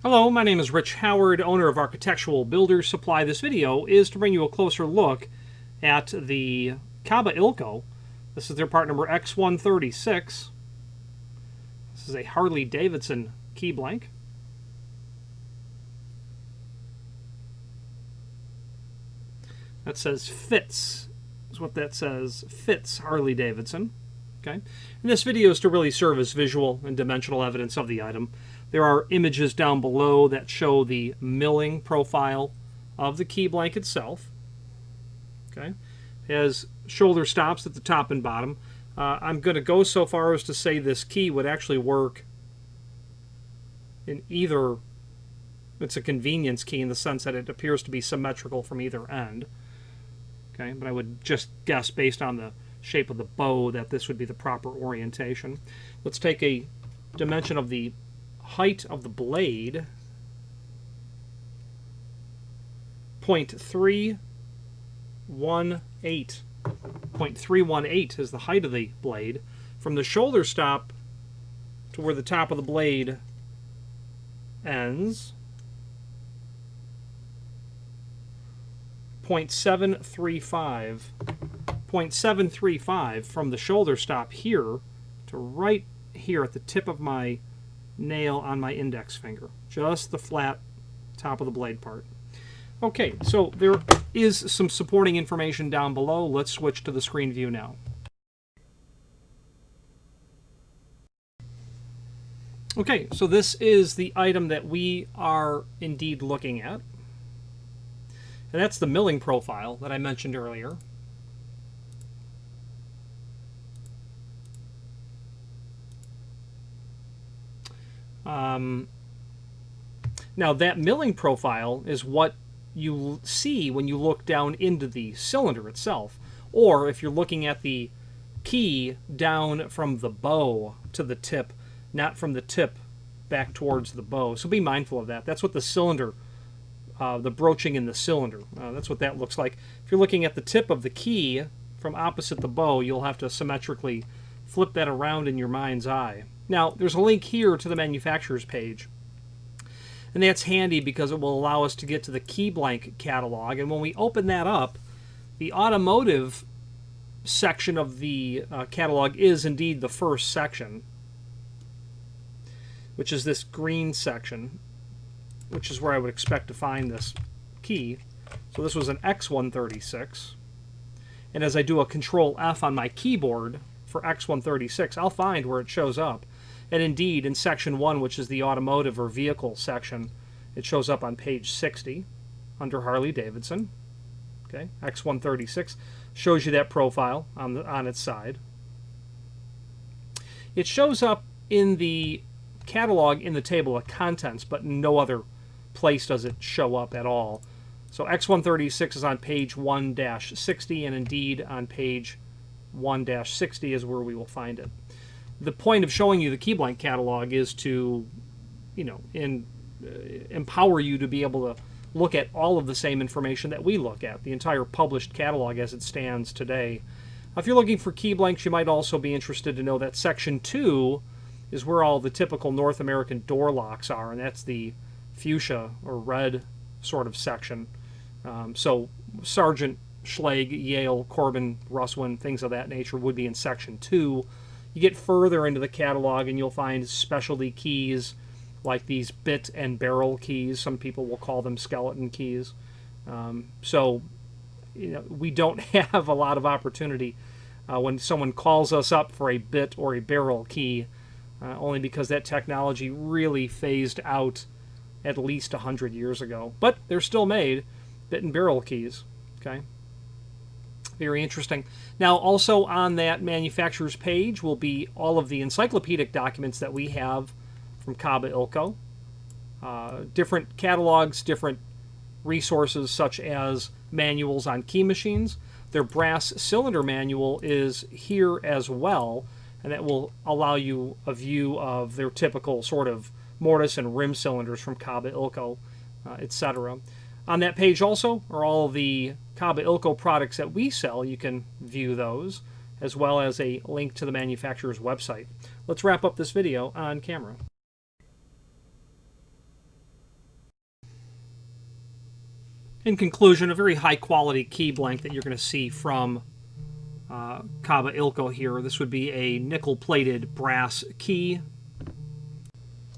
Hello, my name is Rich Howard, owner of Architectural Builders Supply. This video is to bring you a closer look at the Kaba Ilco. This is their part number X136. This is a Harley Davidson key blank. That says fits, is what that says, fits Harley Davidson. Okay. And this video is to really serve as visual and dimensional evidence of the item. There are images down below that show the milling profile of the key blank itself. Okay. It has shoulder stops at the top and bottom. I'm going to go so far as to say this key would actually work in either. It's a convenience key in the sense that it appears to be symmetrical from either end. Okay, but I would just guess based on the shape of the bow that this would be the proper orientation. Let's take a dimension of the height of the blade. 0.318. 0.318 is the height of the blade. From the shoulder stop to where the top of the blade ends, 0.735. 0.735 from the shoulder stop here to right here at the tip of my nail on my index finger. Just the flat top of the blade part. Okay, so there is some supporting information down below. Let's switch to the screen view now. Okay, so this is the item that we are indeed looking at. And that's the milling profile that I mentioned earlier. Now that milling profile is what you see when you look down into the cylinder itself, or if you're looking at the key down from the bow to the tip, not from the tip back towards the bow. So be mindful of that. That's what the cylinder, the broaching in the cylinder, that's what that looks like. If you're looking at the tip of the key from opposite the bow, you'll have to symmetrically flip that around in your mind's eye. Now, there's a link here to the manufacturer's page, and that's handy because it will allow us to get to the key blank catalog. And when we open that up, the automotive section of the catalog is indeed the first section, which is this green section, which is where I would expect to find this key. So this was an X136, and as I do a Control F on my keyboard for X136, I'll find where it shows up. And indeed, in section 1, which is the automotive or vehicle section, it shows up on page 60 under Harley Davidson. Okay, X136 shows you that profile on its side. It shows up in the catalog in the table of contents, but no other place does it show up at all. So X136 is on page 1-60, and indeed on page 1-60 is where we will find it. The point of showing you the key blank catalog is to, empower you to be able to look at all of the same information that we look at, the entire published catalog as it stands today. If you're looking for key blanks, you might also be interested to know that section 2 is where all the typical North American door locks are, and that's the fuchsia or red sort of section. So Sargent, Schlage, Yale, Corbin, Russwin, things of that nature would be in section 2. You get further into the catalog and you'll find specialty keys like these bit and barrel keys. Some people will call them skeleton keys. So we don't have a lot of opportunity when someone calls us up for a bit or a barrel key, only because that technology really phased out at least 100 years ago. But they're still made, bit and barrel keys. Okay. Very interesting. Now, also on that manufacturer's page will be all of the encyclopedic documents that we have from Kaba Ilco. Different catalogs, different resources such as manuals on key machines. Their brass cylinder manual is here as well, and that will allow you a view of their typical sort of mortise and rim cylinders from Kaba Ilco, etc. On that page also are all the Kaba Ilco products that we sell. You can view those, as well as a link to the manufacturer's website. Let's wrap up this video on camera. In conclusion, a very high quality key blank that you're going to see from Kaba Ilco here. This would be a nickel-plated brass key.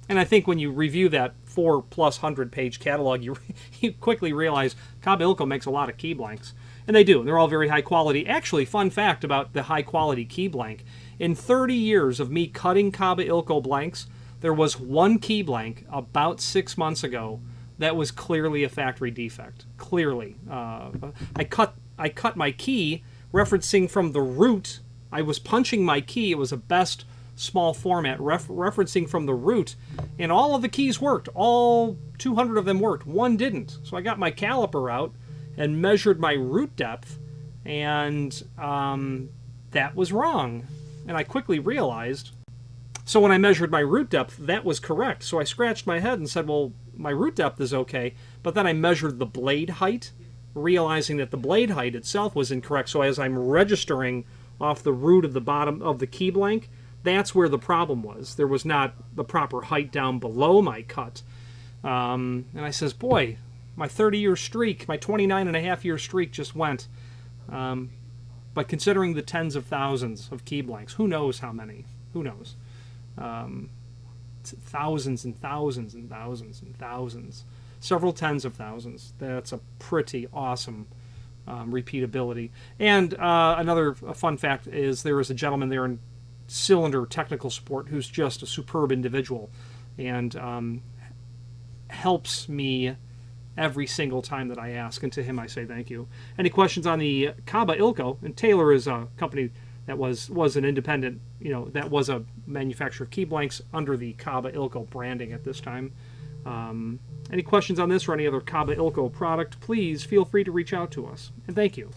And I think when you review that 400+ page catalog, you quickly realize Kaba Ilco makes a lot of key blanks. And they do. They're all very high quality. Actually, fun fact about the high quality key blank. In 30 years of me cutting Kaba Ilco blanks, there was one key blank about 6 months ago that was clearly a factory defect. Clearly. I cut my key referencing from the root. I was punching my key. It was a best small format referencing from the root, and all of the keys worked. All 200 of them worked. One didn't. So I got my caliper out and measured my root depth, and that was wrong. And I quickly realized, so when I measured my root depth, that was correct. So I scratched my head and said, well, my root depth is okay, but then I measured the blade height, realizing that the blade height itself was incorrect. So as I'm registering off the root of the bottom of the key blank, that's where the problem was. There was not the proper height down below my cut. And I says, boy, my 30-year streak, my 29.5-year streak just went. But considering the tens of thousands of key blanks, who knows how many? Who knows? Thousands and thousands and thousands and thousands. Several tens of thousands. That's a pretty awesome repeatability. And another fun fact is there is a gentleman there in cylinder technical support who's just a superb individual and helps me every single time that I ask, and to him I say thank you. Any questions on the Kaba Ilco? And Taylor is a company that was an independent, that was a manufacturer of key blanks under the Kaba Ilco branding at this time. Any questions on this or any other Kaba Ilco product, please feel free to reach out to us. And thank you.